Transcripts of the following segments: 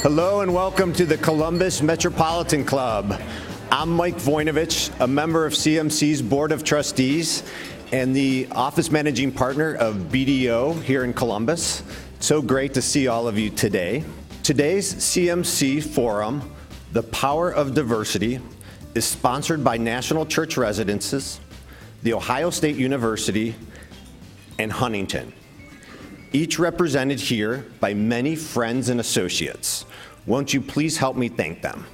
Hello and welcome to the Columbus Metropolitan Club. I'm Mike Voinovich, a member of CMC's Board of Trustees and the Office Managing Partner of BDO here in Columbus. So great to see all of you today. Today's CMC Forum, The Power of Diversity, is sponsored by National Church Residences, The Ohio State University, and Huntington, each represented here by many friends and associates. Won't you please help me thank them?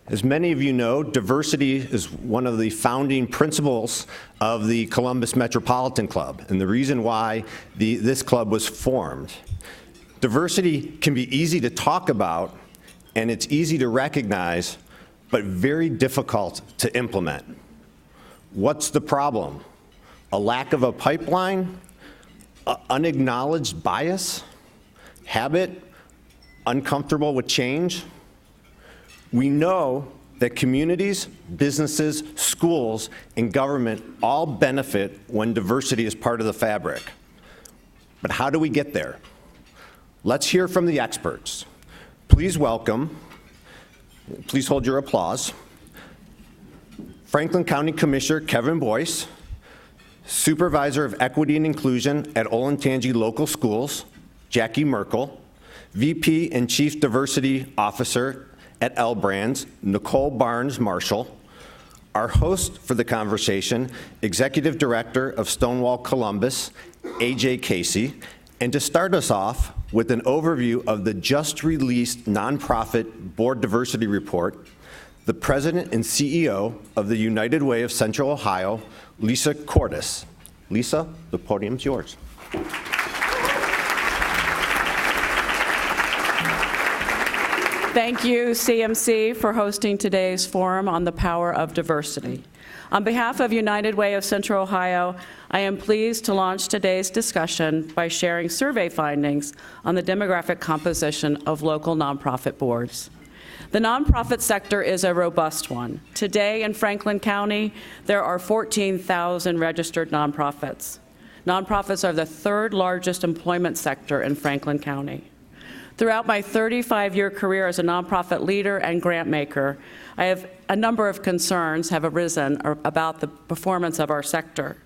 As many of you know, diversity is one of the founding principles of the Columbus Metropolitan Club, and the reason why this club was formed. Diversity can be easy to talk about, and it's easy to recognize, but very difficult to implement. What's the problem? A lack of a pipeline? Unacknowledged bias? Habit? Uncomfortable with change? We know that communities, businesses, schools, and government all benefit when diversity is part of the fabric. But how do we get there? Let's hear from the experts. Please welcome, please hold your applause, Franklin County Commissioner Kevin Boyce, Supervisor of Equity and Inclusion at Olentangy Local Schools, Jackie Merkle, VP and Chief Diversity Officer at L Brands, Nichole Barnes-Marshall, our host for the conversation, Executive Director of Stonewall Columbus, AJ Casey, and to start us off with an overview of the just released nonprofit board diversity report, the President and CEO of the United Way of Central Ohio, Lisa Cordes. Lisa, the podium's yours. Thank you, CMC, for hosting today's forum on the power of diversity. On behalf of United Way of Central Ohio, I am pleased to launch today's discussion by sharing survey findings on the demographic composition of local nonprofit boards. The nonprofit sector is a robust one. Today in Franklin County, there are 14,000 registered nonprofits. Nonprofits are the third largest employment sector in Franklin County. Throughout my 35-year career as a nonprofit leader and grant maker, I have a number of concerns have arisen about the performance of our sector.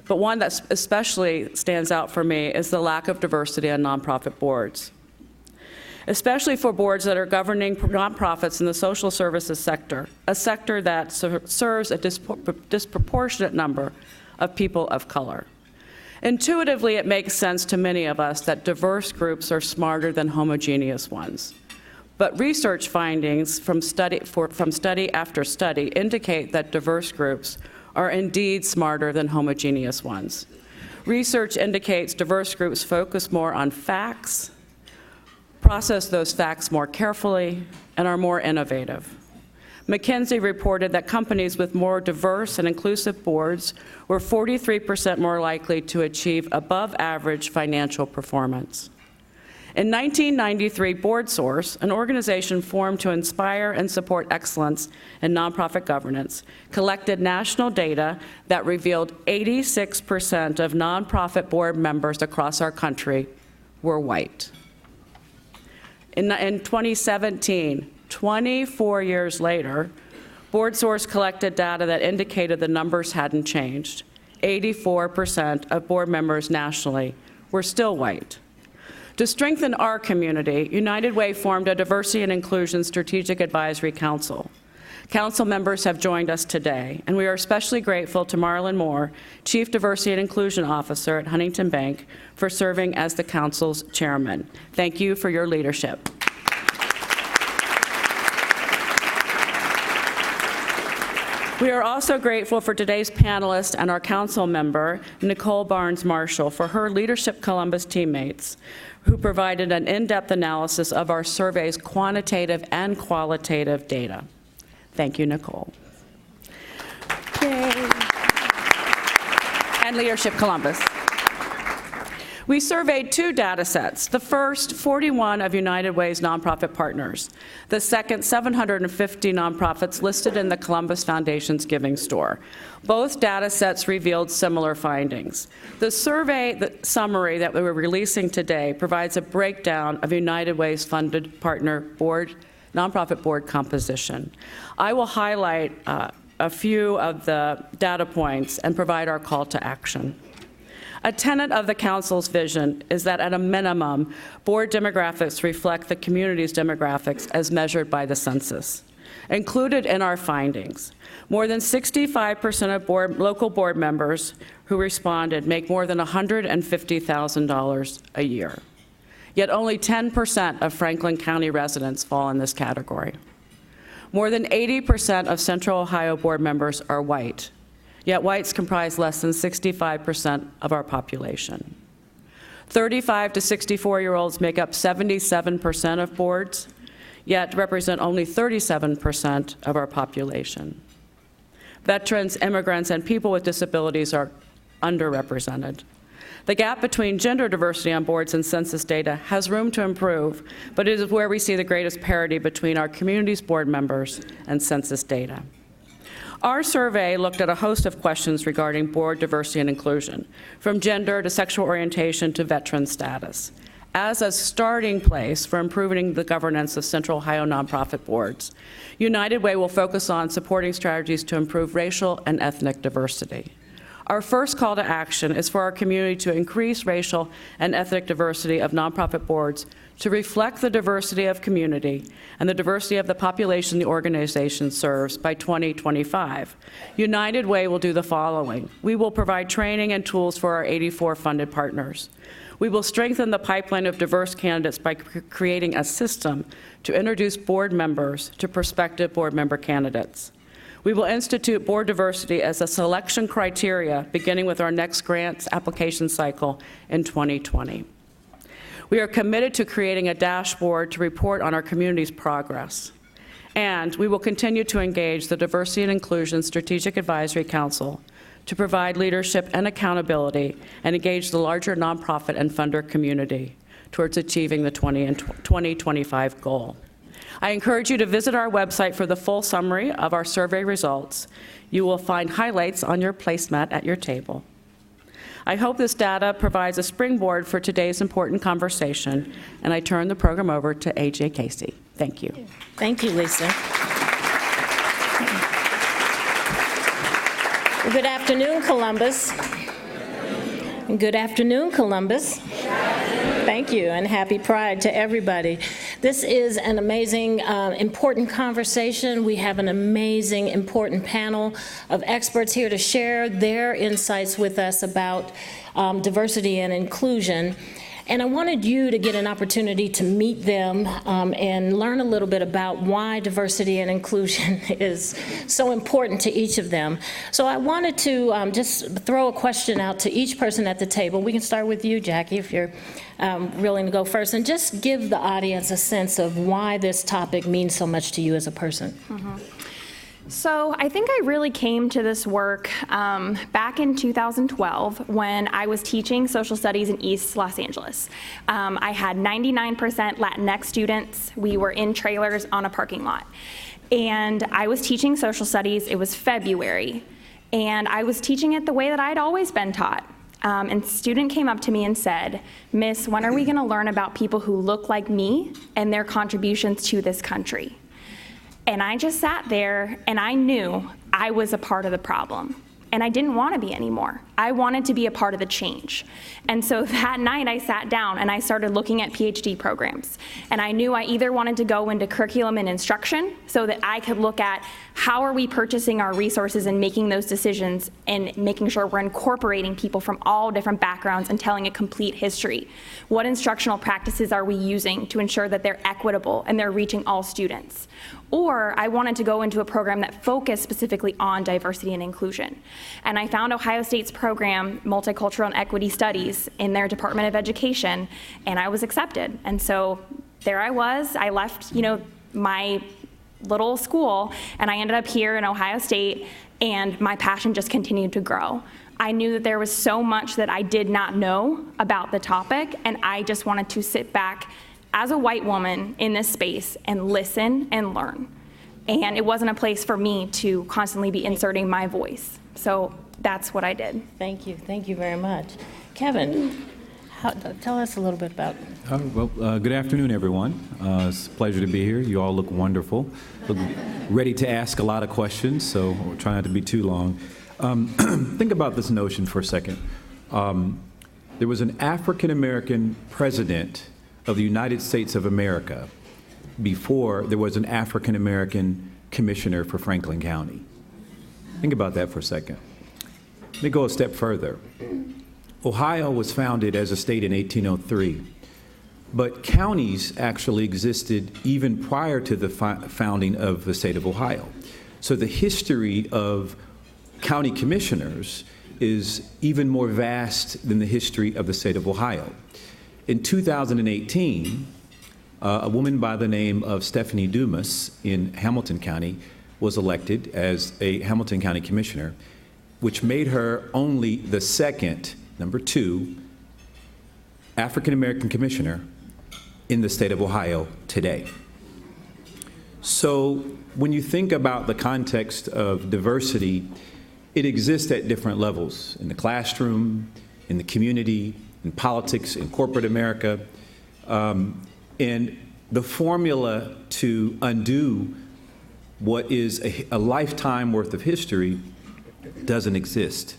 But one that especially stands out for me is the lack of diversity on nonprofit boards, especially for boards that are governing nonprofits in the social services sector, a sector that serves a disproportionate number of people of color. Intuitively, it makes sense to many of us that diverse groups are smarter than homogeneous ones. But research findings from study after study indicate that diverse groups are indeed smarter than homogeneous ones. Research indicates diverse groups focus more on facts, process those facts more carefully, and are more innovative. McKinsey reported that companies with more diverse and inclusive boards were 43% more likely to achieve above average financial performance. In 1993, BoardSource, an organization formed to inspire and support excellence in nonprofit governance, collected national data that revealed 86% of nonprofit board members across our country were white. In 2017, 24 years later, BoardSource collected data that indicated the numbers hadn't changed. 84% of board members nationally were still white. To strengthen our community, United Way formed a Diversity and Inclusion Strategic Advisory Council. Council members have joined us today, and we are especially grateful to Marlon Moore, Chief Diversity and Inclusion Officer at Huntington Bank, for serving as the council's chairman. Thank you for your leadership. We are also grateful for today's panelist and our council member, Nichole Barnes-Marshall, for her leadership Columbus teammates, who provided an in-depth analysis of our survey's quantitative and qualitative data. Thank you, Nichole. Yay. And Leadership Columbus. We surveyed 2 data sets. The first, 41 of United Way's nonprofit partners. The second, 750 nonprofits listed in the Columbus Foundation's Giving Store. Both data sets revealed similar findings. The survey summary that we were releasing today provides a breakdown of United Way's funded partner nonprofit board composition. I will highlight a few of the data points and provide our call to action. A tenet of the Council's vision is that at a minimum, board demographics reflect the community's demographics as measured by the census. Included in our findings, more than 65% of local board members who responded make more than $150,000 a year. Yet only 10% of Franklin County residents fall in this category. More than 80% of Central Ohio board members are white. Yet whites comprise less than 65% of our population. 35 to 64-year-olds make up 77% of boards, yet represent only 37% of our population. Veterans, immigrants, and people with disabilities are underrepresented. The gap between gender diversity on boards and census data has room to improve, but it is where we see the greatest parity between our community's board members and census data. Our survey looked at a host of questions regarding board diversity and inclusion, from gender to sexual orientation to veteran status. As a starting place for improving the governance of Central Ohio nonprofit boards, United Way will focus on supporting strategies to improve racial and ethnic diversity. Our first call to action is for our community to increase racial and ethnic diversity of nonprofit boards to reflect the diversity of community and the diversity of the population the organization serves by 2025. United Way will do the following. We will provide training and tools for our 84 funded partners. We will strengthen the pipeline of diverse candidates by creating a system to introduce board members to prospective board member candidates. We will institute board diversity as a selection criteria beginning with our next grants application cycle in 2020. We are committed to creating a dashboard to report on our community's progress. And we will continue to engage the Diversity and Inclusion Strategic Advisory Council to provide leadership and accountability and engage the larger nonprofit and funder community towards achieving the 2025 goal. I encourage you to visit our website for the full summary of our survey results. You will find highlights on your placemat at your table. I hope this data provides a springboard for today's important conversation, and I turn the program over to A.J. Casey. Thank you. Thank you, Lisa. Good afternoon, Columbus. Good afternoon, Columbus. Thank you, and happy Pride to everybody. This is an amazing, important conversation. We have an amazing, important panel of experts here to share their insights with us about diversity and inclusion. And I wanted you to get an opportunity to meet them and learn a little bit about why diversity and inclusion is so important to each of them. So I wanted to just throw a question out to each person at the table. We can start with you, Jackie, if you're willing to go first, and just give the audience a sense of why this topic means so much to you as a person. Mm-hmm. So I think I really came to this work back in 2012 when I was teaching social studies in East Los Angeles. I had 99% Latinx students. We were in trailers on a parking lot. And I was teaching social studies. It was February. And I was teaching it the way that I'd always been taught. And a student came up to me and said, "Miss, when are we going to learn about people who look like me and their contributions to this country?" And I just sat there and I knew I was a part of the problem. And I didn't want to be anymore. I wanted to be a part of the change. And so that night I sat down and I started looking at Ph.D. programs. And I knew I either wanted to go into curriculum and instruction so that I could look at how are we purchasing our resources and making those decisions and making sure we're incorporating people from all different backgrounds and telling a complete history. What instructional practices are we using to ensure that they're equitable and they're reaching all students? Or I wanted to go into a program that focused specifically on diversity and inclusion. And I found Ohio State's program, Multicultural and Equity Studies, in their Department of Education, and I was accepted. And so there I was. I left, my little school, and I ended up here in Ohio State, and my passion just continued to grow. I knew that there was so much that I did not know about the topic, and I just wanted to sit back as a white woman in this space and listen and learn. And it wasn't a place for me to constantly be inserting my voice. So that's what I did. Thank you very much. Kevin, tell us a little bit about. Good afternoon, everyone. It's a pleasure to be here. You all look wonderful. Look ready to ask a lot of questions, so we'll try not to be too long. Think about this notion for a second. There was an African-American president of the United States of America before there was an African-American commissioner for Franklin County. Think about that for a second. Let me go a step further. Ohio was founded as a state in 1803, but counties actually existed even prior to the founding of the state of Ohio. So the history of county commissioners is even more vast than the history of the state of Ohio. In 2018, a woman by the name of Stephanie Dumas in Hamilton County was elected as a Hamilton County Commissioner, which made her only the second, number 2, African-American commissioner in the state of Ohio today. So when you think about the context of diversity, it exists at different levels, in the classroom, in the community, in politics, in corporate America. And the formula to undo what is a lifetime worth of history doesn't exist.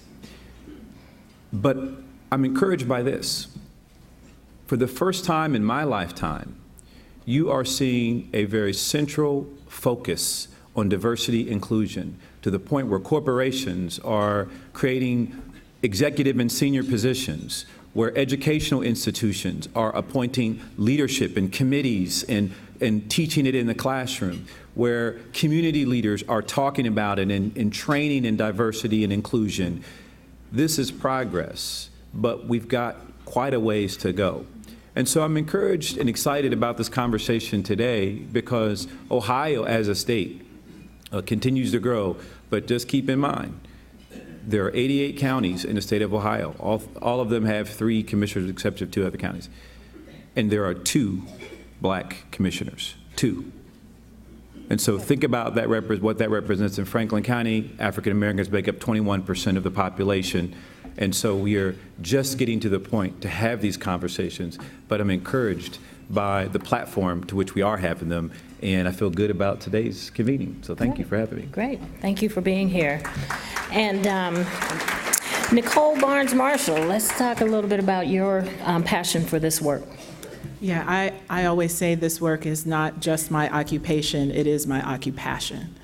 But I'm encouraged by this. For the first time in my lifetime, you are seeing a very central focus on diversity inclusion to the point where corporations are creating executive and senior positions, where educational institutions are appointing leadership and committees and teaching it in the classroom, where community leaders are talking about it and training in diversity and inclusion. This is progress, but we've got quite a ways to go. And so I'm encouraged and excited about this conversation today because Ohio as a state continues to grow, but just keep in mind, there are 88 counties in the state of Ohio. All of them have 3 commissioners except for 2 other counties. And there are 2 black commissioners, 2. And so think about that what that represents in Franklin County. African Americans make up 21% of the population. And so we are just getting to the point to have these conversations, but I'm encouraged by the platform to which we are having them, and I feel good about today's convening. So thank you for having me. Great. Thank you for being here. And Nichole Barnes-Marshall, let's talk a little bit about your passion for this work. Yeah, I always say this work is not just my occupation, it is my occupation.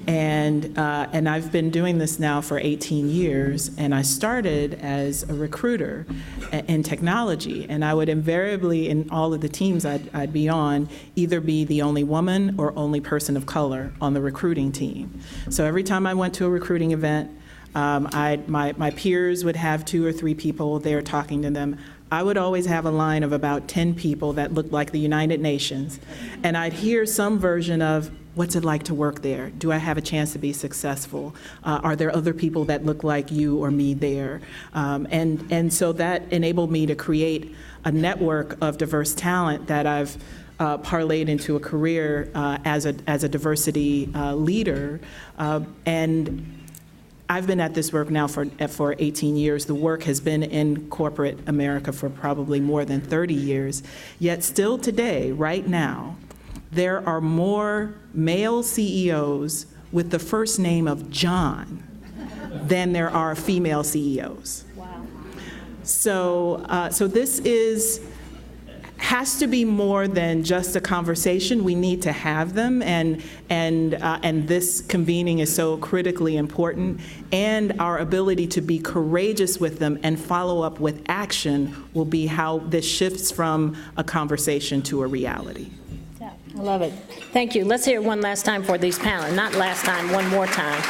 And I've been doing this now for 18 years, and I started as a recruiter in technology, and I would invariably, in all of the teams I'd be on, either be the only woman or only person of color on the recruiting team. So every time I went to a recruiting event, my peers would have 2 or 3 people there talking to them. I would always have a line of about 10 people that looked like the United Nations, and I'd hear some version of, what's it like to work there? Do I have a chance to be successful? Are there other people that look like you or me there? And so that enabled me to create a network of diverse talent that I've parlayed into a career as a diversity leader. And I've been at this work now for 18 years. The work has been in corporate America for probably more than 30 years. Yet still today, right now, there are more male CEOs with the first name of John than there are female CEOs. Wow. So this has to be more than just a conversation. We need to have them, and this convening is so critically important. And our ability to be courageous with them and follow up with action will be how this shifts from a conversation to a reality. I love it. Thank you. Let's hear it one last time for these panelists. Not last time, one more time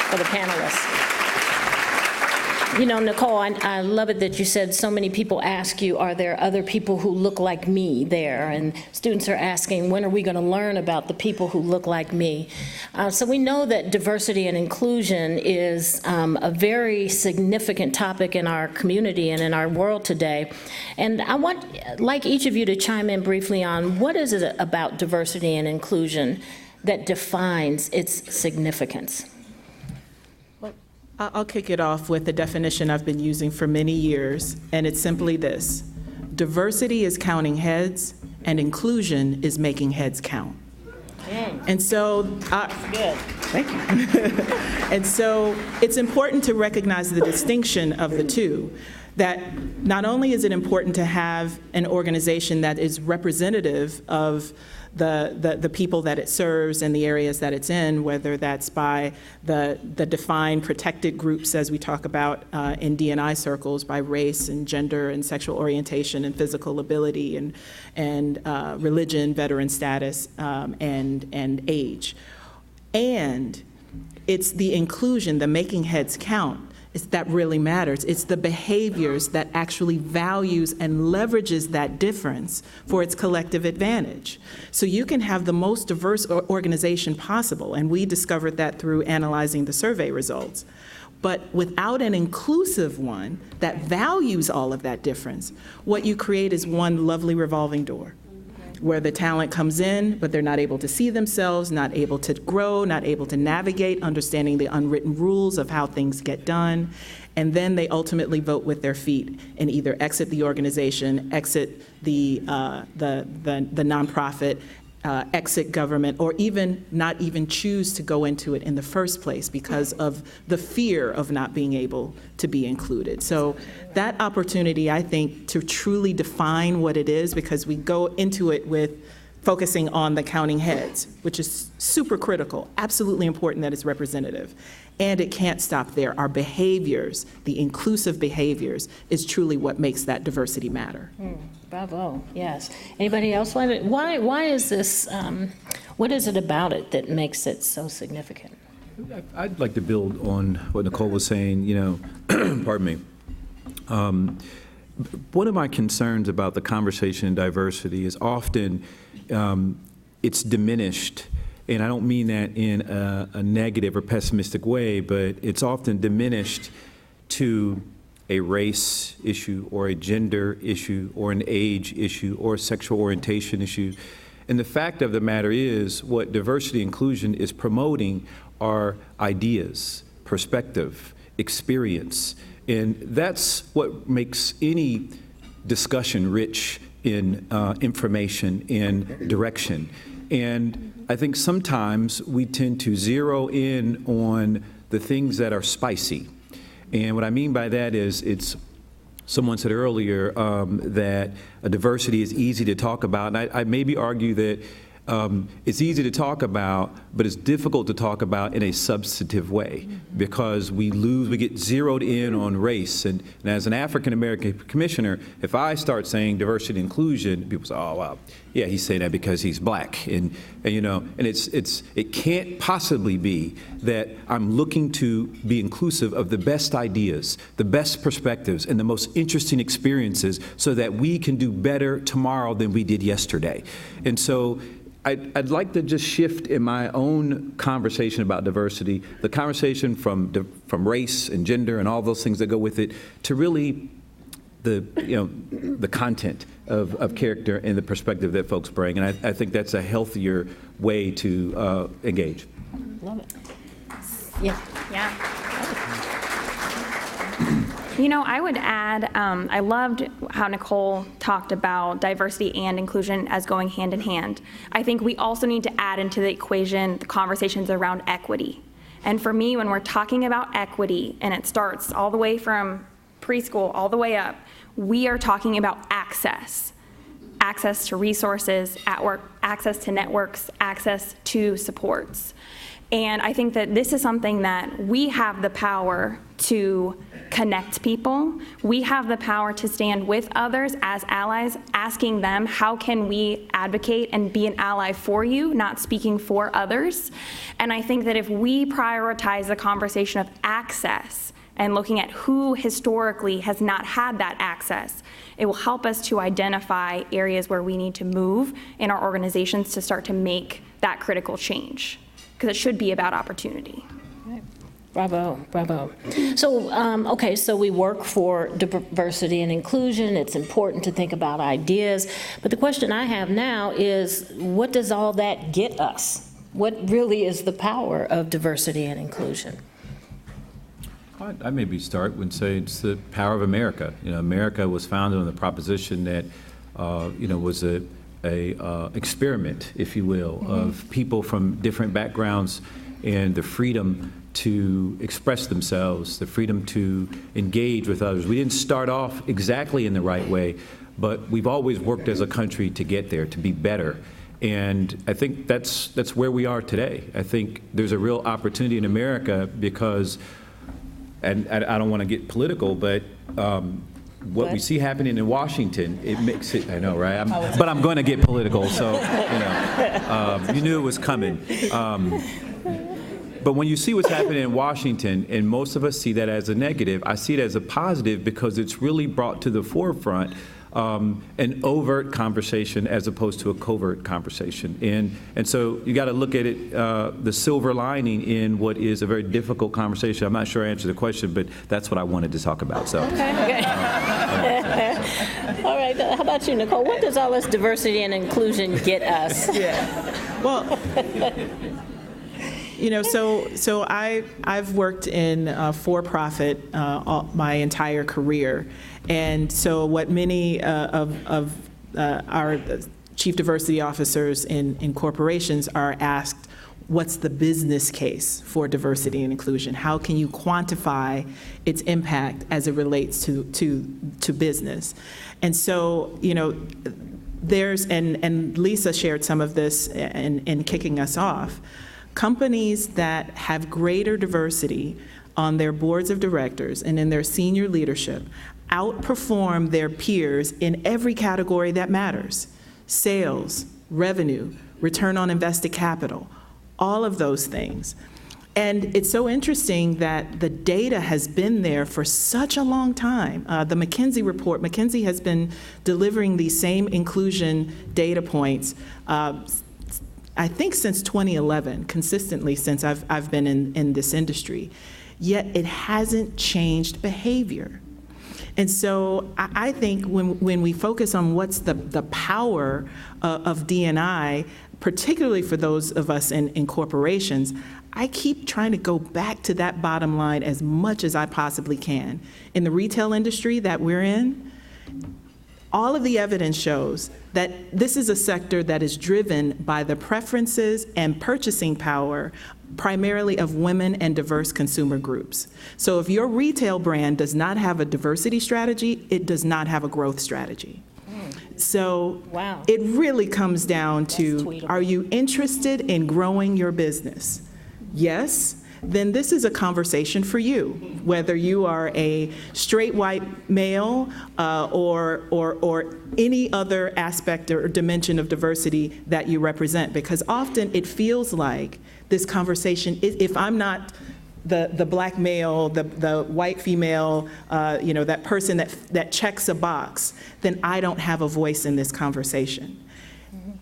for the panelists. You know, Nichole, I love it that you said so many people ask you, are there other people who look like me there? And students are asking, when are we going to learn about the people who look like me? So we know that diversity and inclusion is a very significant topic in our community and in our world today. And I want, like each of you, to chime in briefly on what is it about diversity and inclusion that defines its significance? I'll kick it off with the definition I've been using for many years, and it's simply this: diversity is counting heads, and inclusion is making heads count. And so, Good. thank you. And so it's important to recognize the distinction of the two, that not only is it important to have an organization that is representative of the people that it serves and the areas that it's in, whether that's by the defined protected groups, as we talk about in D&I circles, by race and gender and sexual orientation and physical ability and religion, veteran status, and age. And it's the inclusion, the making heads count, that really matters. It's the behaviors that actually values and leverages that difference for its collective advantage. So you can have the most diverse organization possible, and we discovered that through analyzing the survey results. But without an inclusive one that values all of that difference, what you create is one lovely revolving door, where the talent comes in, but they're not able to see themselves, not able to grow, not able to navigate, understanding the unwritten rules of how things get done. And then they ultimately vote with their feet and either exit the organization, exit the nonprofit, exit government, or even not even choose to go into it in the first place because of the fear of not being able to be included. So that opportunity, I think, to truly define what it is, because we go into it with focusing on the counting heads, which is super critical, absolutely important that it's representative. And it can't stop there. Our behaviors, the inclusive behaviors, is truly what makes that diversity matter. Bravo, yes. Anybody else? Why is this, what is it about it that makes it so significant? I'd like to build on what Nichole was saying, pardon me. One of my concerns about the conversation in diversity is often it's diminished, and I don't mean that in a negative or pessimistic way, but it's often diminished to a race issue or a gender issue or an age issue or a sexual orientation issue. And the fact of the matter is, what diversity inclusion is promoting are ideas, perspective, experience. And that's what makes any discussion rich in information and direction. And I think sometimes we tend to zero in on the things that are spicy. And what I mean by that is, someone said earlier that diversity is easy to talk about. And I maybe argue that it's easy to talk about, but it's difficult to talk about in a substantive way, because we get zeroed in on race. And as an African-American commissioner, if I start saying diversity and inclusion, people say, oh, wow, yeah, he's saying that because he's black. And it can't possibly be that I'm looking to be inclusive of the best ideas, the best perspectives, and the most interesting experiences so that we can do better tomorrow than we did yesterday. And so I'd like to just shift in my own conversation about diversity, the conversation from race and gender and all those things that go with it, to really the content of character and the perspective that folks bring. And I think that's a healthier way to engage. Love it. Yeah. Yeah. I would add, I loved how Nichole talked about diversity and inclusion as going hand in hand. I think we also need to add into the equation the conversations around equity. And for me, when we're talking about equity, and it starts all the way from preschool all the way up, we are talking about access. Access to resources, access to networks, access to supports. And I think that this is something that we have the power to connect people. We have the power to stand with others as allies, asking them, how can we advocate and be an ally for you, not speaking for others? And I think that if we prioritize the conversation of access and looking at who historically has not had that access, it will help us to identify areas where we need to move in our organizations to start to make that critical change, because it should be about opportunity. Bravo, bravo. So, okay, so we work for diversity and inclusion. It's important to think about ideas. But the question I have now is, what does all that get us? What really is the power of diversity and inclusion? I maybe start and say it's the power of America. You know, America was founded on the proposition that, was a experiment, if you will, of people from different backgrounds and the freedom to express themselves, the freedom to engage with others. We didn't start off exactly in the right way, but we've always worked as a country to get there, to be better. And I think that's where we are today. I think there's a real opportunity in America because, and I don't want to get political, but what we see happening in Washington, it makes it, I know, right? But I'm going to get political, so, you knew it was coming. But when you see what's happening in Washington, and most of us see that as a negative, I see it as a positive because it's really brought to the forefront an overt conversation as opposed to a covert conversation. And so you got to look at it, the silver lining in what is a very difficult conversation. I'm not sure I answered the question, but that's what I wanted to talk about. So. Okay. All right. How about you, Nichole? What does all this diversity and inclusion get us? Yeah. Well, so I've worked in for-profit my entire career, and so what many of our chief diversity officers in corporations are asked, what's the business case for diversity and inclusion? How can you quantify its impact as it relates to business? And so, there's, and Lisa shared some of this in kicking us off. Companies that have greater diversity on their boards of directors and in their senior leadership outperform their peers in every category that matters: sales, revenue, return on invested capital, all of those things. And it's so interesting that the data has been there for such a long time. The McKinsey report, McKinsey has been delivering these same inclusion data points I think since 2011, consistently since I've been in this industry, yet it hasn't changed behavior. And so I think when we focus on what's the power of D&I, particularly for those of us in corporations, I keep trying to go back to that bottom line as much as I possibly can. In the retail industry that we're in, all of the evidence shows that this is a sector that is driven by the preferences and purchasing power primarily of women and diverse consumer groups. So if your retail brand does not have a diversity strategy, it does not have a growth strategy. So wow. It really comes down to, are you interested in growing your business? Yes. Then this is a conversation for you, whether you are a straight white male or any other aspect or dimension of diversity that you represent, because often it feels like this conversation, if I'm not the black male, the white female, that person that checks a box, then I don't have a voice in this conversation.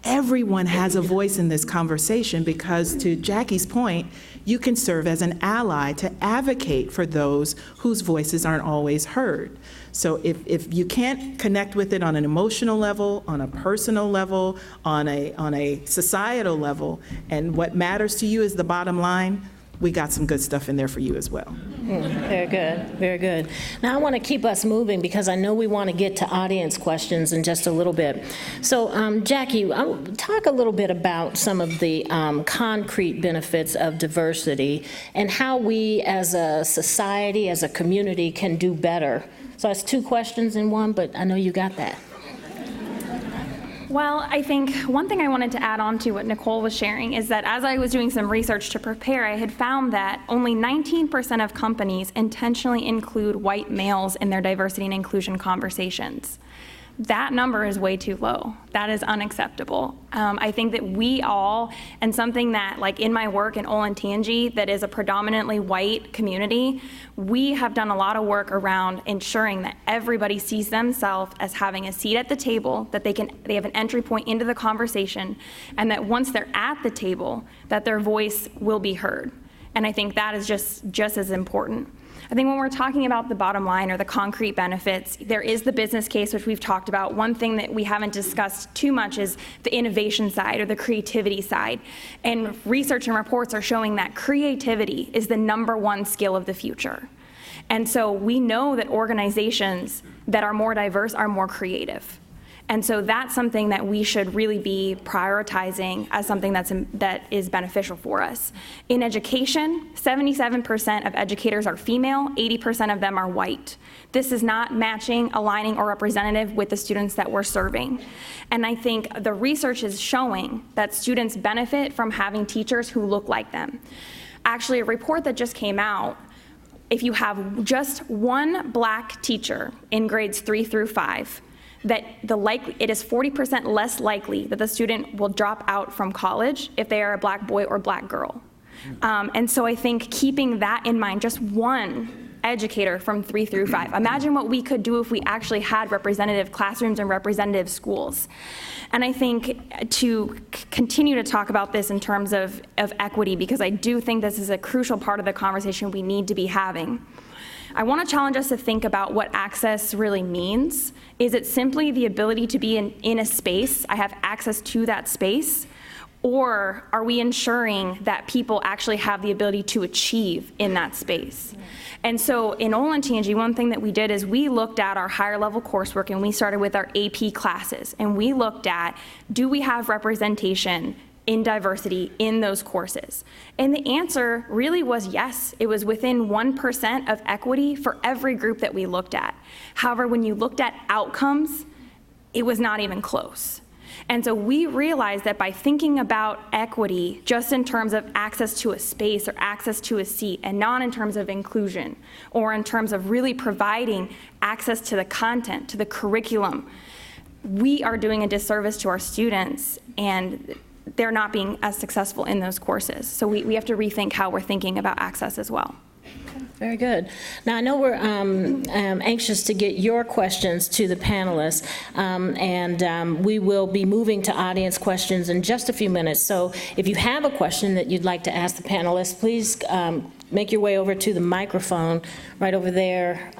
Everyone has a voice in this conversation because, to Jackie's point, you can serve as an ally to advocate for those whose voices aren't always heard. So if you can't connect with it on an emotional level, on a personal level, on a societal level, and what matters to you is the bottom line, we got some good stuff in there for you as well. Very good, very good. Now I want to keep us moving because I know we want to get to audience questions in just a little bit. So Jackie, talk a little bit about some of the concrete benefits of diversity and how we as a society, as a community, can do better. So it's two questions in one, but I know you got that. Well, I think one thing I wanted to add on to what Nichole was sharing is that as I was doing some research to prepare, I had found that only 19% of companies intentionally include white males in their diversity and inclusion conversations. That number is way too low. That is unacceptable. I think that we all, and something that, like in my work in Olentangy, that is a predominantly white community, we have done a lot of work around ensuring that everybody sees themselves as having a seat at the table, that they have an entry point into the conversation, and that once they're at the table, that their voice will be heard. And I think that is just as important. I think when we're talking about the bottom line or the concrete benefits, there is the business case, which we've talked about. One thing that we haven't discussed too much is the innovation side or the creativity side. And research and reports are showing that creativity is the #1 skill of the future. And so we know that organizations that are more diverse are more creative. And so that's something that we should really be prioritizing as something that is beneficial for us. In education, 77% of educators are female, 80% of them are white. This is not matching, aligning, or representative with the students that we're serving. And I think the research is showing that students benefit from having teachers who look like them. Actually, a report that just came out, if you have just one black teacher in grades 3 through 5, that it is 40% less likely that the student will drop out from college if they are a black boy or black girl. And so I think keeping that in mind, just one educator from 3 through 5. Imagine what we could do if we actually had representative classrooms and representative schools. And I think to continue to talk about this in terms of equity, because I do think this is a crucial part of the conversation we need to be having. I want to challenge us to think about what access really means. Is it simply the ability to be in a space, I have access to that space, or are we ensuring that people actually have the ability to achieve in that space? And so in Olentangy, one thing that we did is we looked at our higher level coursework, and we started with our AP classes, and we looked at, do we have representation in diversity in those courses? And the answer really was yes. It was within 1% of equity for every group that we looked at. However, when you looked at outcomes, it was not even close. And so we realized that by thinking about equity just in terms of access to a space or access to a seat, and not in terms of inclusion or in terms of really providing access to the content, to the curriculum, we are doing a disservice to our students, and they're not being as successful in those courses. So we have to rethink how we're thinking about access as well. Very good. Now, I know we're anxious to get your questions to the panelists, and we will be moving to audience questions in just a few minutes. So if you have a question that you'd like to ask the panelists, please make your way over to the microphone right over there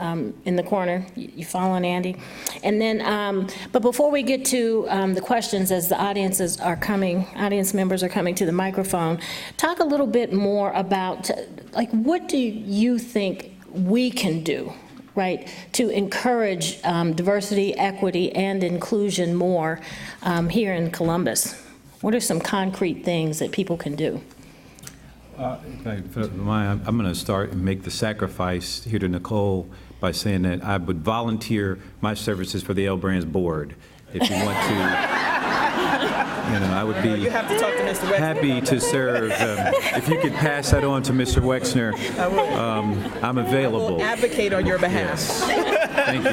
in the corner. You following, Andy? And then, but before we get to the questions, as the audience members are coming to the microphone, talk a little bit more about, like, what do you think we can do, right, to encourage diversity, equity, and inclusion more here in Columbus? What are some concrete things that people can do? If I'm going to start and make the sacrifice here to Nichole by saying that I would volunteer my services for the L Brands board. If you want to, I would be You have to talk to Mr. Wexner happy to serve. If you could pass that on to Mr. Wexner, I'm available. I will advocate on your behalf. Yes. Thank you.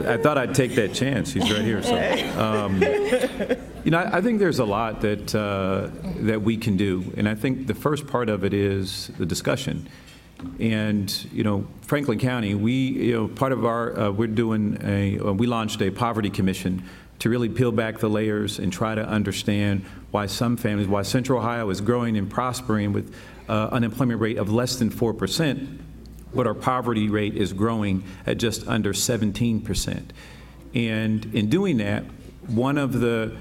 I thought I'd take that chance. He's right here. So, I think there's a lot that we can do, and I think the first part of it is the discussion. And Franklin County, part of our we launched a poverty commission to really peel back the layers and try to understand why some families, why Central Ohio is growing and prospering with unemployment rate of less than 4%. But our poverty rate is growing at just under 17%. And in doing that, one of the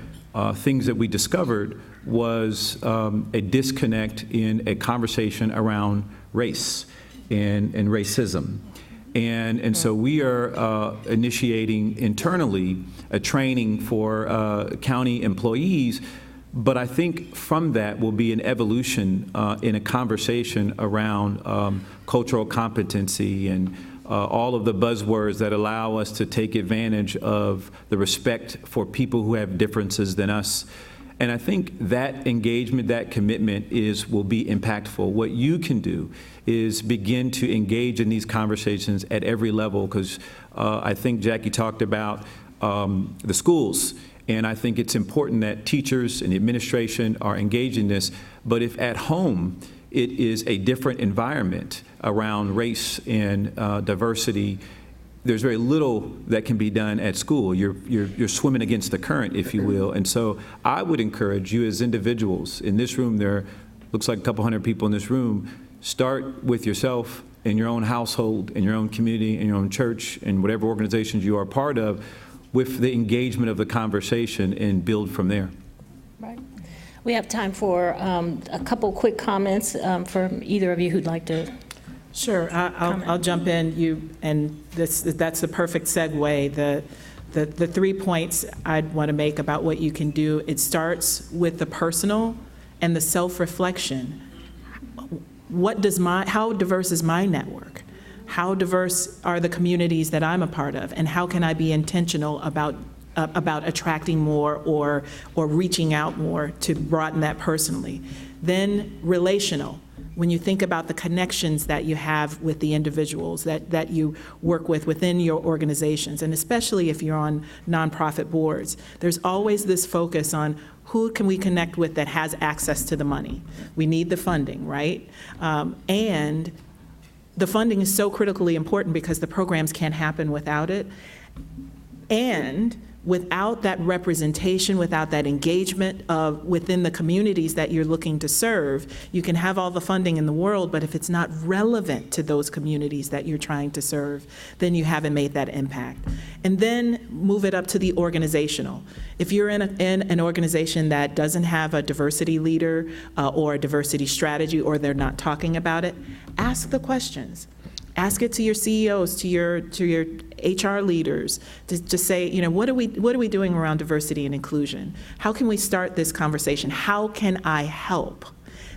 things that we discovered was a disconnect in a conversation around race and racism. And so we are initiating internally a training for county employees. But I think from that will be an evolution in a conversation around cultural competency and all of the buzzwords that allow us to take advantage of the respect for people who have differences than us. And I think that engagement, that commitment will be impactful. What you can do is begin to engage in these conversations at every level, because I think Jackie talked about the schools. And I think it's important that teachers and the administration are engaged in this. But if at home it is a different environment around race and diversity, there's very little that can be done at school. You're swimming against the current, if you will. And so I would encourage you as individuals in this room, there looks like a couple hundred people in this room, start with yourself in your own household, in your own community, in your own church, in whatever organizations you are part of, with the engagement of the conversation, and build from there. Right. We have time for a couple quick comments from either of you who'd like to. Sure, I'll jump in. That's the perfect segue. The 3 points I'd want to make about what you can do. It starts with the personal and the self-reflection. How diverse is my network? How diverse are the communities that I'm a part of, and how can I be intentional about attracting more or reaching out more to broaden that personally? Then relational. When you think about the connections that you have with the individuals that you work with within your organizations, and especially if you're on nonprofit boards, there's always this focus on who can we connect with that has access to the money. We need the funding, right? And the funding is so critically important because the programs can't happen without it. And without that representation, without that engagement within the communities that you're looking to serve, you can have all the funding in the world, but if it's not relevant to those communities that you're trying to serve, then you haven't made that impact. And then move it up to the organizational. If you're in an organization that doesn't have a diversity leader or a diversity strategy, or they're not talking about it, ask the questions. Ask it to your CEOs, to your HR leaders, to say, what are we doing around diversity and inclusion? How can we start this conversation? How can I help?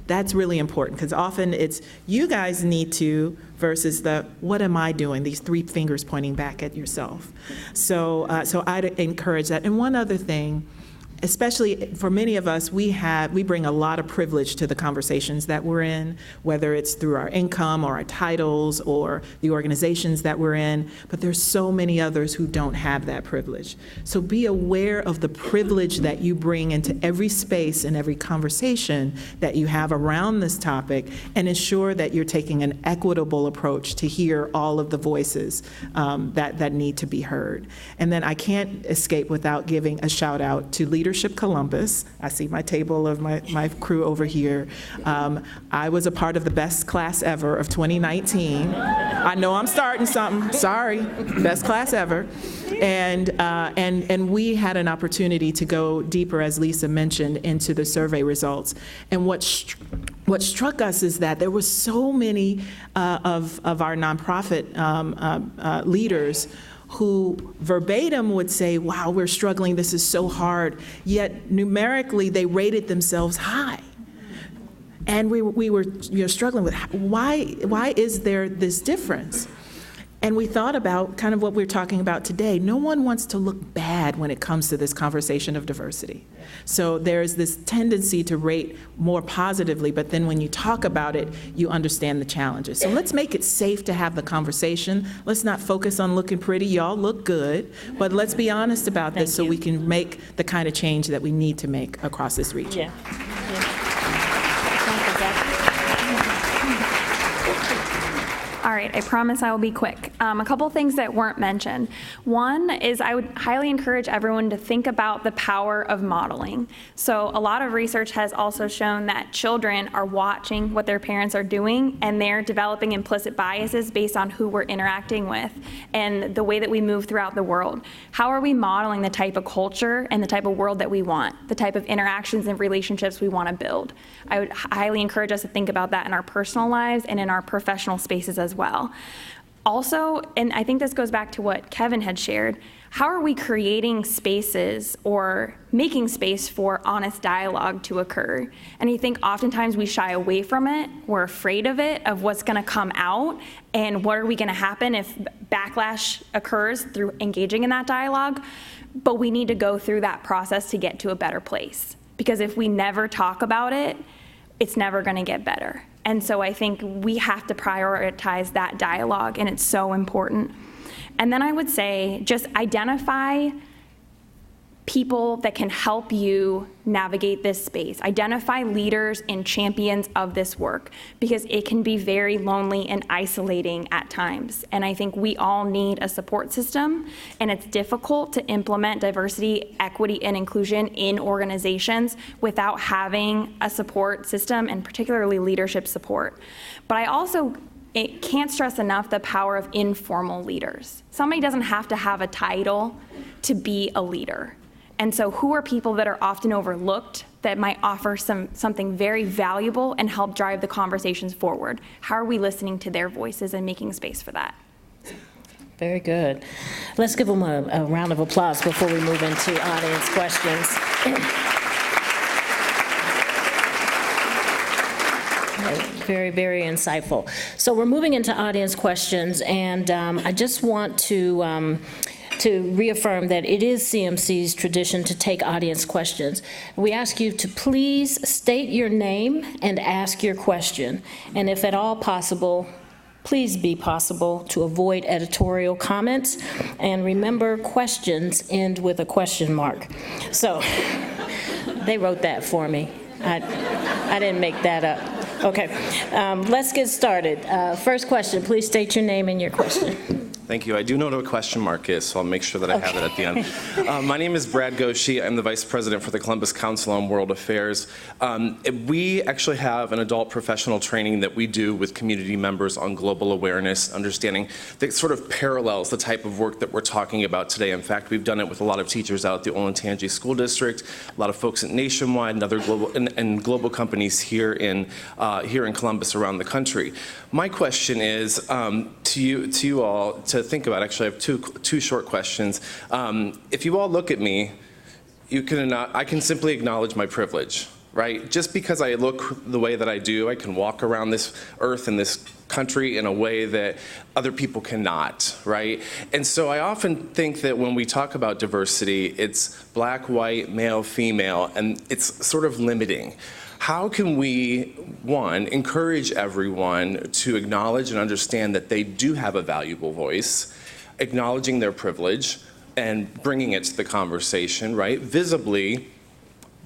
That's really important, because often it's you guys need to versus the what am I doing? These 3 fingers pointing back at yourself. So I'd encourage that. And one other thing, especially for many of us, we bring a lot of privilege to the conversations that we're in, whether it's through our income or our titles or the organizations that we're in, but there's so many others who don't have that privilege. So be aware of the privilege that you bring into every space and every conversation that you have around this topic, and ensure that you're taking an equitable approach to hear all of the voices that need to be heard. And then I can't escape without giving a shout out to Leadership Columbus. I see my table of my crew over here. I was a part of the best class ever of 2019. I know I'm starting something, sorry, best class ever. And we had an opportunity to go deeper, as Lisa mentioned, into the survey results. And what struck us is that there were so many of our nonprofit leaders who verbatim would say, wow, we're struggling, this is so hard, yet numerically they rated themselves high. And we were struggling with, why is there this difference? And we thought about kind of what we're talking about today. No one wants to look bad when it comes to this conversation of diversity. So there's this tendency to rate more positively, but then when you talk about it, you understand the challenges. So let's make it safe to have the conversation. Let's not focus on looking pretty. Y'all look good, but let's be honest about this so we can make the kind of change that we need to make across this region. All right, I promise I will be quick. A couple things that weren't mentioned. One is I would highly encourage everyone to think about the power of modeling. So a lot of research has also shown that children are watching what their parents are doing, and they're developing implicit biases based on who we're interacting with and the way that we move throughout the world. How are we modeling the type of culture and the type of world that we want, the type of interactions and relationships we want to build? I would highly encourage us to think about that in our personal lives and in our professional spaces as well. Also, and I think this goes back to what Kevin had shared, how are we creating spaces or making space for honest dialogue to occur? And I think oftentimes we shy away from it, we're afraid of it, of what's gonna come out, and what are we gonna happen if backlash occurs through engaging in that dialogue, but we need to go through that process to get to a better place. because if we never talk about it, it's never going to get better. And so I think we have to prioritize that dialogue, and it's so important. And then I would say just identify people that can help you navigate this space. Identify leaders and champions of this work, because it can be very lonely and isolating at times. And I think we all need a support system, and it's difficult to implement diversity, equity, and inclusion in organizations without having a support system, and particularly leadership support. But I also can't stress enough the power of informal leaders. Somebody doesn't have to have a title to be a leader. And so who are people that are often overlooked that might offer something very valuable and help drive the conversations forward? How are we listening to their voices and making space for that? Very good. Let's give them a round of applause before we move into audience questions. Very, very insightful. So we're moving into audience questions, and I just want to reaffirm that it is CMC's tradition to take audience questions. We ask you to please state your name and ask your question, and if at all possible, please be possible to avoid editorial comments, and remember, questions end with a question mark. So they wrote that for me. I didn't make that up. Okay, let's get started. First question, please state your name and your question. Thank you. I do know what a question mark is, so I'll make sure that I have it at the end. My name is Brad Goshi. I'm the Vice President for the Columbus Council on World Affairs. We actually have an adult professional training that we do with community members on global awareness, understanding that sort of parallels the type of work that we're talking about today. In fact, we've done it with a lot of teachers out at the Olentangy School District, a lot of folks at Nationwide, and other global companies here in Columbus around the country. My question is to you all to think about. Actually, I have two short questions. If you all look at me, I can simply acknowledge my privilege, right? Just because I look the way that I do, I can walk around this earth and this country in a way that other people cannot, right? And so I often think that when we talk about diversity, it's black, white, male, female, and it's sort of limiting. How can we, one, encourage everyone to acknowledge and understand that they do have a valuable voice, acknowledging their privilege and bringing it to the conversation, right? Visibly,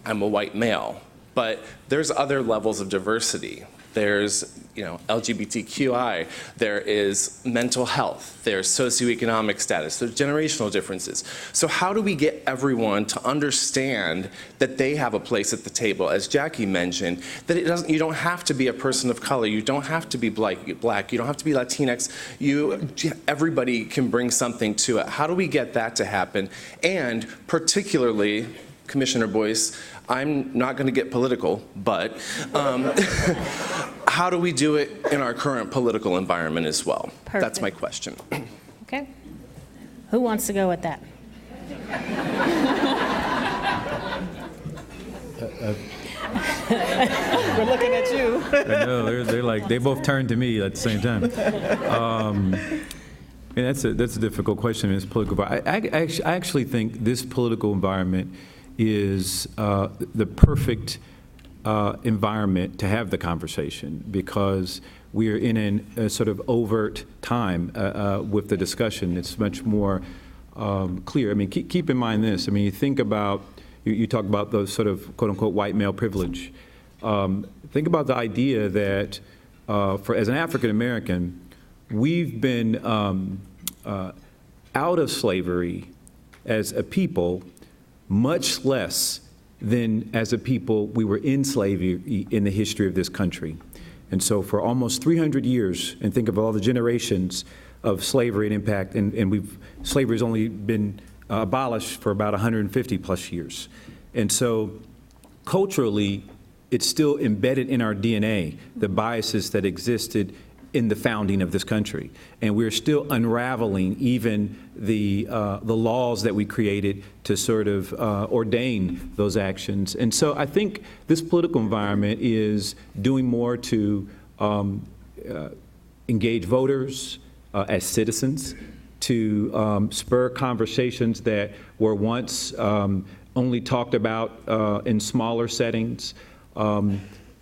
I'm a white male, but there's other levels of diversity. There's, LGBTQI, there is mental health, there's socioeconomic status, there's generational differences. So how do we get everyone to understand that they have a place at the table, as Jackie mentioned, that you don't have to be a person of color, you don't have to be black, you don't have to be Latinx, everybody can bring something to it. How do we get that to happen? And particularly, Commissioner Boyce, I'm not going to get political, but how do we do it in our current political environment as well? Perfect. That's my question. Okay. Who wants to go with that? We're looking at you. I know, they're like, they both turned to me at the same time. And that's a difficult question in this political environment. I actually think this political environment is the perfect environment to have the conversation, because we are in a sort of overt time with the discussion. It's much more clear. I mean, keep in mind this. I mean, you think about, you talk about those sort of quote unquote white male privilege. Think about the idea that as an African American, we've been out of slavery as a people much less than as a people we were in slavery in the history of this country. And so for almost 300 years, and think of all the generations of slavery and impact, and slavery's only been abolished for about 150 plus years. And so culturally, it's still embedded in our DNA, the biases that existed in the founding of this country. And we're still unraveling even the laws that we created to sort of ordain those actions. And so I think this political environment is doing more to engage voters as citizens, to spur conversations that were once only talked about in smaller settings.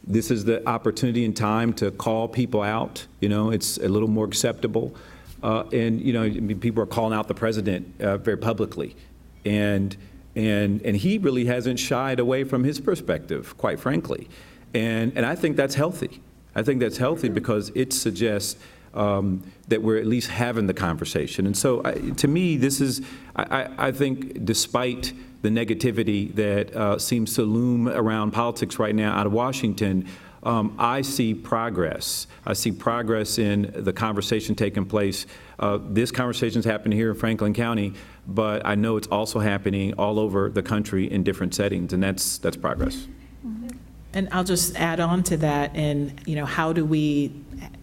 This is the opportunity and time to call people out. It's a little more acceptable. And people are calling out the president very publicly. And he really hasn't shied away from his perspective, quite frankly. And I think that's healthy. I think that's healthy because it suggests that we're at least having the conversation. And so to me, this is, I think, despite the negativity that seems to loom around politics right now out of Washington, I see progress. I see progress in the conversation taking place. This conversation's happening here in Franklin County, but I know it's also happening all over the country in different settings, and that's progress. And I'll just add on to that, and how do we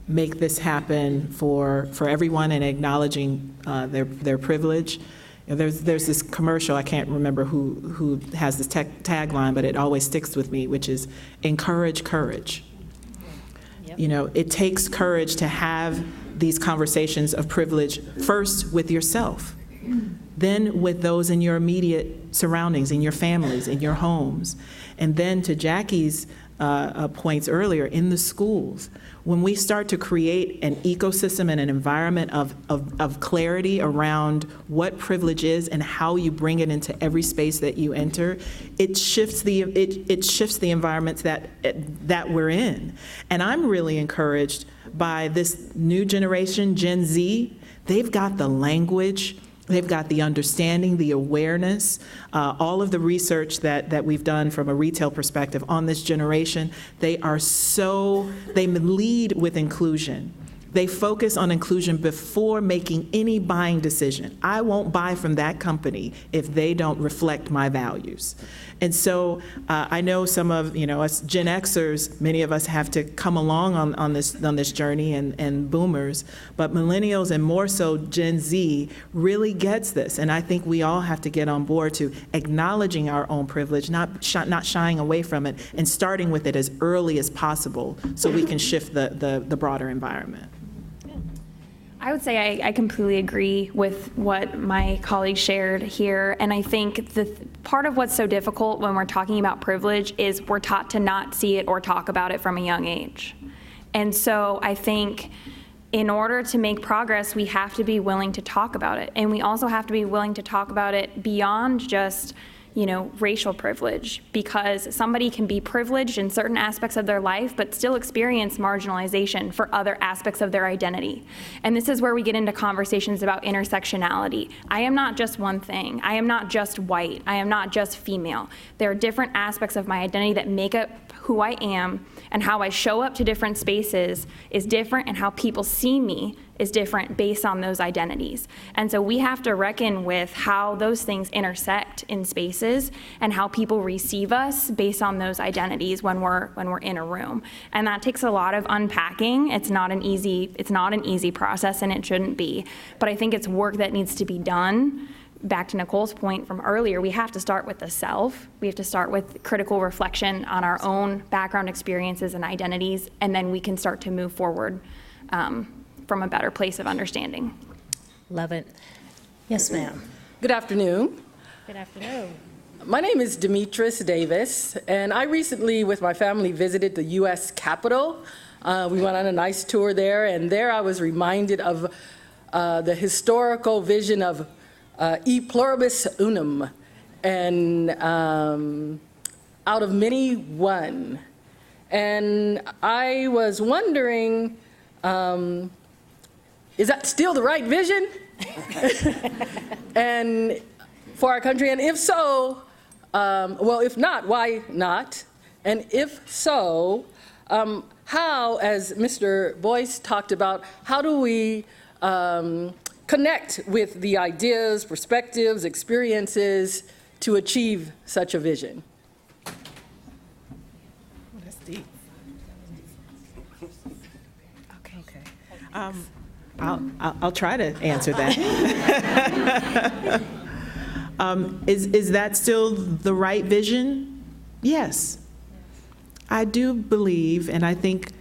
make this happen for everyone and acknowledging their privilege? There's this commercial, I can't remember who has this tagline, but it always sticks with me, which is encourage courage. Yep. It takes courage to have these conversations of privilege, first with yourself, then with those in your immediate surroundings, in your families, in your homes, and then to Jackie's points earlier, in the schools. When we start to create an ecosystem and an environment of clarity around what privilege is and how you bring it into every space that you enter, it shifts the environments that we're in. And I'm really encouraged by this new generation, Gen Z. They've got the language, they've got the understanding, the awareness, all of the research that we've done from a retail perspective on this generation. They lead with inclusion. They focus on inclusion before making any buying decision. I won't buy from that company if they don't reflect my values. And so I know some of us Gen Xers, many of us have to come along on this journey, and boomers, but millennials and more so Gen Z really gets this. And I think we all have to get on board to acknowledging our own privilege, not shying away from it, and starting with it as early as possible so we can shift the broader environment. I would say I completely agree with what my colleague shared here, and I think part of what's so difficult when we're talking about privilege is we're taught to not see it or talk about it from a young age. And so I think in order to make progress, we have to be willing to talk about it, and we also have to be willing to talk about it beyond just racial privilege, because somebody can be privileged in certain aspects of their life but still experience marginalization for other aspects of their identity. And this is where we get into conversations about intersectionality. I am not just one thing. I am not just white. I am not just female. There are different aspects of my identity that make up who I am, and how I show up to different spaces is different, and how people see me is different based on those identities. And so we have to reckon with how those things intersect in spaces and how people receive us based on those identities when we're in a room. And that takes a lot of unpacking. It's not an easy process, and it shouldn't be. But I think it's work that needs to be done. Back to Nichole's point from earlier, we have to start with the self. We have to start with critical reflection on our own background experiences and identities, and then we can start to move forward from a better place of understanding. Love it. Yes, ma'am. Good afternoon. Good afternoon. My name is Demetris Davis, and I recently, with my family, visited the U.S. Capitol. We went on a nice tour there, and there I was reminded of the historical vision of E pluribus unum, and out of many, one. And I was wondering, is that still the right vision? And for our country, and if so, well, if not, why not? And if so, how, as Mr. Boyce talked about, how do we connect with the ideas, perspectives, experiences to achieve such a vision? That's deep. Okay. I'll try to answer that. Is that still the right vision? Yes. I do believe, and I think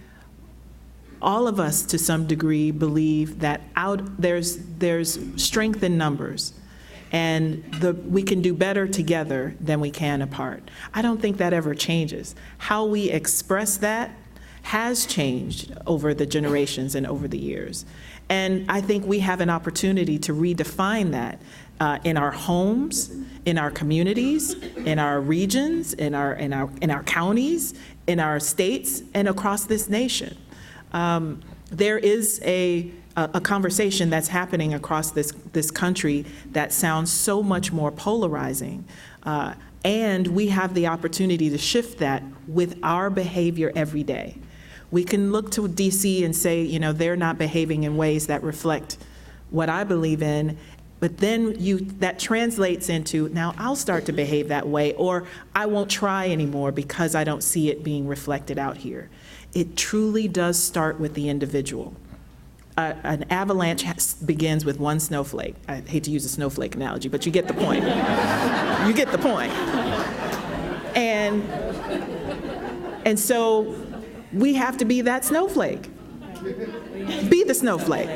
all of us to some degree believe that there's strength in numbers. And we can do better together than we can apart. I don't think that ever changes. How we express that has changed over the generations and over the years. And I think we have an opportunity to redefine that in our homes, in our communities, in our regions, in our counties, in our states, and across this nation. There is a conversation that's happening across this country that sounds so much more polarizing. And we have the opportunity to shift that with our behavior every day. We can look to DC and say, you know, they're not behaving in ways that reflect what I believe in, but then that translates into, now I'll start to behave that way, or I won't try anymore because I don't see it being reflected out here. It truly does start with the individual. An avalanche begins with one snowflake. I hate to use a snowflake analogy, but you get the point. You get the point. And so we have to be that snowflake. Be the snowflake. You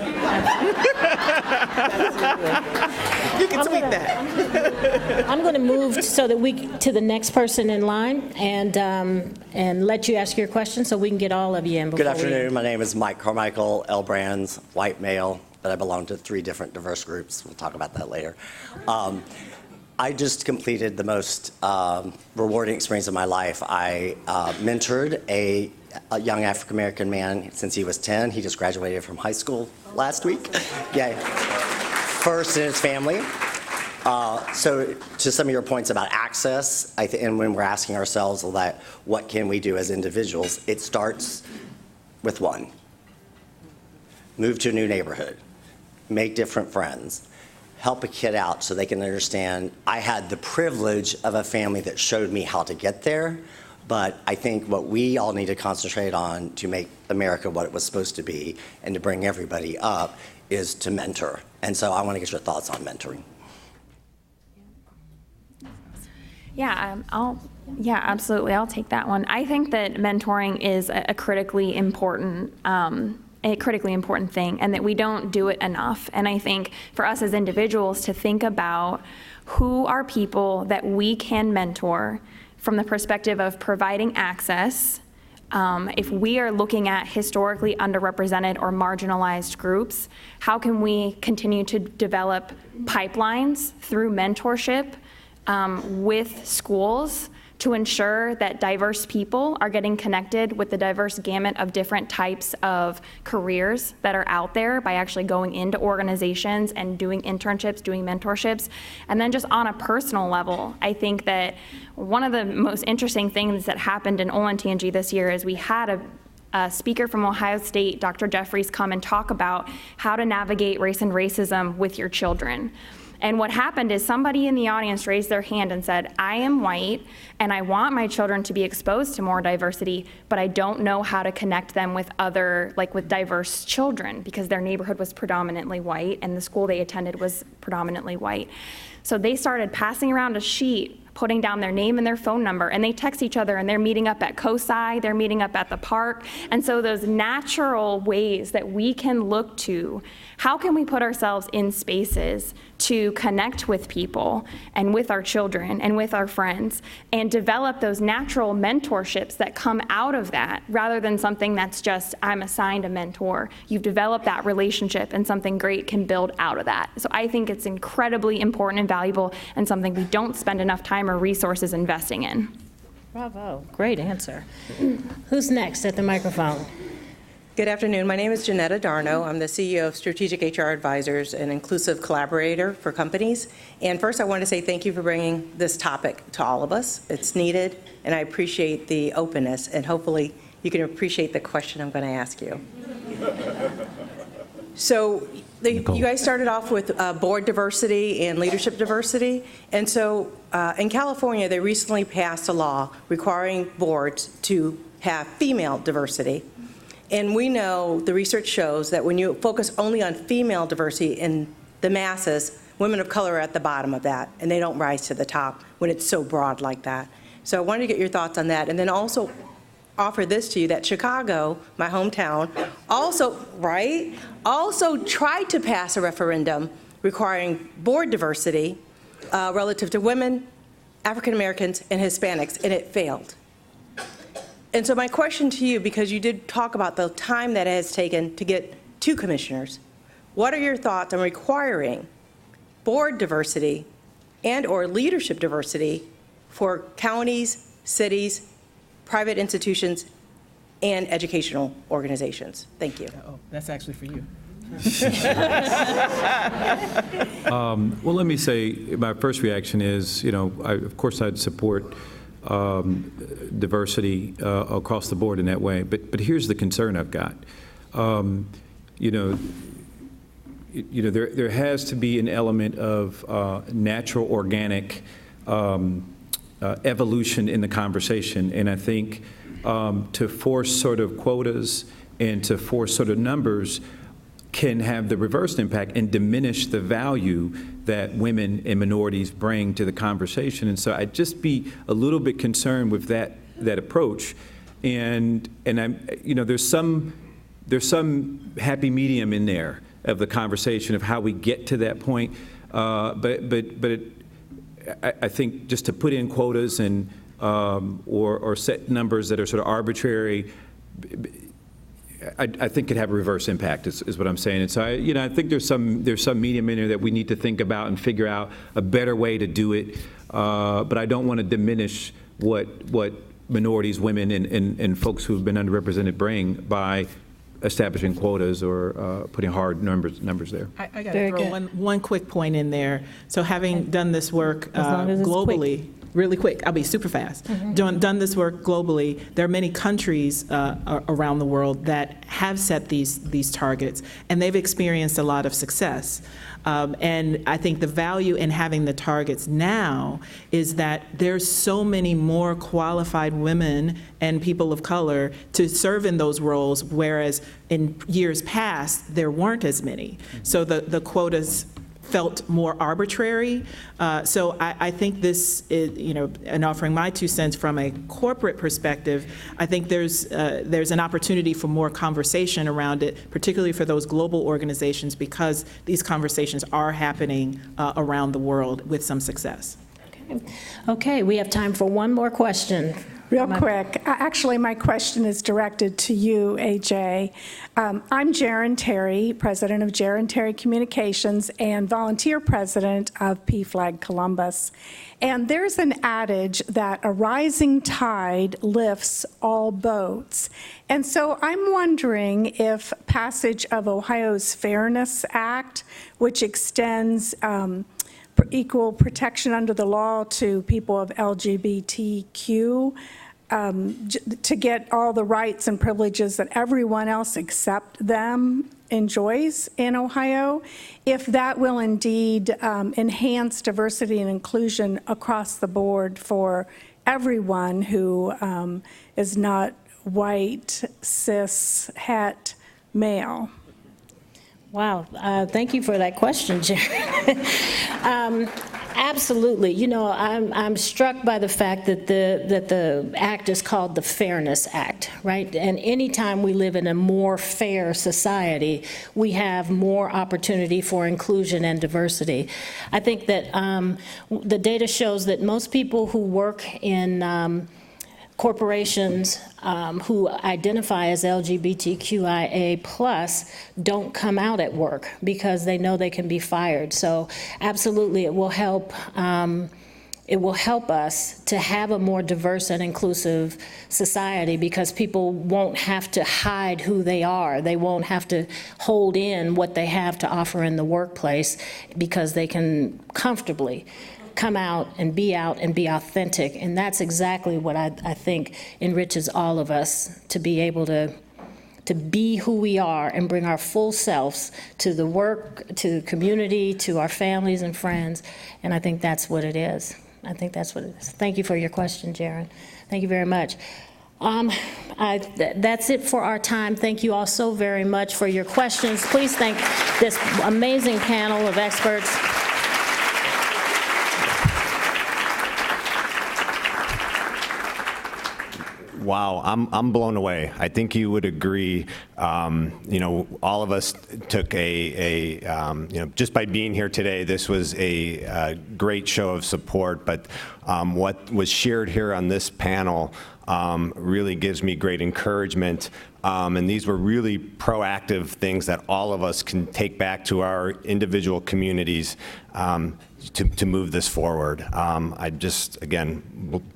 can tweet that. I'm going to move so that to the next person in line and let you ask your question so we can get all of you in. Good afternoon. My name is Mike Carmichael, L. Brands, white male, but I belong to 3 different diverse groups. We'll talk about that later. I just completed the most rewarding experience of my life. I mentored a young African-American man since he was 10. He just graduated from high school last week. Yay. First in his family. So to some of your points about access, and when we're asking ourselves what can we do as individuals, it starts with one. Move to a new neighborhood. Make different friends. Help a kid out so they can understand. I had the privilege of a family that showed me how to get there. But I think what we all need to concentrate on to make America what it was supposed to be and to bring everybody up is to mentor. And so I want to get your thoughts on mentoring. Yeah, absolutely. I'll take that one. I think that mentoring is a critically important thing, and that we don't do it enough. And I think for us as individuals to think about who are people that we can mentor from the perspective of providing access. If we are looking at historically underrepresented or marginalized groups, how can we continue to develop pipelines through mentorship with schools to ensure that diverse people are getting connected with the diverse gamut of different types of careers that are out there by actually going into organizations and doing internships, doing mentorships. And then just on a personal level, I think that one of the most interesting things that happened in Olentangy this year is we had a speaker from Ohio State, Dr. Jeffries, come and talk about how to navigate race and racism with your children. And what happened is somebody in the audience raised their hand and said, I am white and I want my children to be exposed to more diversity, but I don't know how to connect them with with diverse children because their neighborhood was predominantly white and the school they attended was predominantly white. So they started passing around a sheet, putting down their name and their phone number, and they text each other, and they're meeting up at COSI, they're meeting up at the park. And so those natural ways that we can look to, how can we put ourselves in spaces to connect with people and with our children and with our friends and develop those natural mentorships that come out of that, rather than something that's just, I'm assigned a mentor. You've developed that relationship and something great can build out of that. So I think it's incredibly important and valuable and something we don't spend enough time or resources investing in. Bravo, great answer. Who's next at the microphone? Good afternoon. My name is Janetta Darno. I'm the CEO of Strategic HR Advisors, an inclusive collaborator for companies. And first, I want to say thank you for bringing this topic to all of us. It's needed, and I appreciate the openness, and hopefully you can appreciate the question I'm going to ask you. So you guys started off with board diversity and leadership diversity. And so in California, they recently passed a law requiring boards to have female diversity. And we know the research shows that when you focus only on female diversity in the masses, women of color are at the bottom of that, and they don't rise to the top when it's so broad like that. So I wanted to get your thoughts on that, and then also offer this to you, that Chicago, my hometown, also tried to pass a referendum requiring board diversity relative to women, African Americans, and Hispanics, and it failed. And so my question to you, because you did talk about the time that it has taken to get 2 commissioners, what are your thoughts on requiring board diversity and/or leadership diversity for counties, cities, private institutions, and educational organizations? Thank you. Oh, that's actually for you. Well, let me say, my first reaction is, of course I'd support diversity across the board in that way, but here's the concern I've got. There has to be an element of natural, organic evolution in the conversation, and I think to force sort of quotas and to force sort of numbers can have the reverse impact and diminish the value that women and minorities bring to the conversation. And so I'd just be a little bit concerned with that approach. And I'm, there's some happy medium in there of the conversation of how we get to that point. But I think just to put in quotas and or set numbers that are sort of arbitrary, I think could have a reverse impact is what I'm saying. And so I think there's some medium in there that we need to think about and figure out a better way to do it. But I don't want to diminish what minorities, women, and folks who've been underrepresented bring by establishing quotas or putting hard numbers there. I got to throw one quick point in there. So having done this work globally, really quick, I'll be super fast. Done this work globally, there are many countries around the world that have set these targets, and they've experienced a lot of success. And I think the value in having the targets now is that there's so many more qualified women and people of color to serve in those roles, whereas in years past, there weren't as many. So the quotas felt more arbitrary. So I think this is, and offering my 2 cents from a corporate perspective, I think there's an opportunity for more conversation around it, particularly for those global organizations, because these conversations are happening around the world with some success. Okay, we have time for one more question. Real quick, actually my question is directed to you, AJ. I'm Jaron Terry, president of Jaron Terry Communications and volunteer president of PFLAG Columbus. And there's an adage that a rising tide lifts all boats. And so I'm wondering if passage of Ohio's Fairness Act, which extends equal protection under the law to people of LGBTQ, to get all the rights and privileges that everyone else except them enjoys in Ohio, if that will indeed enhance diversity and inclusion across the board for everyone who is not white, cis, het, male. Wow, thank you for that question, Jaron. Absolutely. I'm struck by the fact that the act is called the Fairness Act, right? And anytime we live in a more fair society, we have more opportunity for inclusion and diversity. I think that the data shows that most people who work in corporations who identify as LGBTQIA+ don't come out at work because they know they can be fired. So absolutely, it will help. It will help us to have a more diverse and inclusive society because people won't have to hide who they are. They won't have to hold in what they have to offer in the workplace because they can comfortably come out and be authentic. And that's exactly what I think enriches all of us, to be able to be who we are and bring our full selves to the work, to the community, to our families and friends. And I think that's what it is. I think that's what it is. Thank you for your question, Jaron. Thank you very much. That's it for our time. Thank you all so very much for your questions. Please thank this amazing panel of experts. Wow, I'm blown away. I think you would agree. You know, all of us took you know, just by being here today, this was a great show of support. But what was shared here on this panel really gives me great encouragement. And these were really proactive things that all of us can take back to our individual communities to move this forward. I just, again,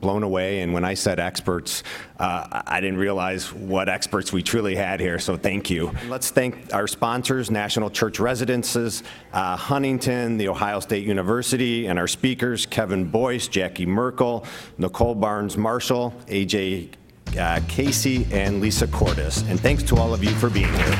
blown away. And when I said experts, I didn't realize what experts we truly had here, so thank you. Let's thank our sponsors, National Church Residences, Huntington, The Ohio State University, and our speakers, Kevin Boyce, Jackie Merkle, Nichole Barnes-Marshall, AJ Casey, and Lisa Cordes. And thanks to all of you for being here.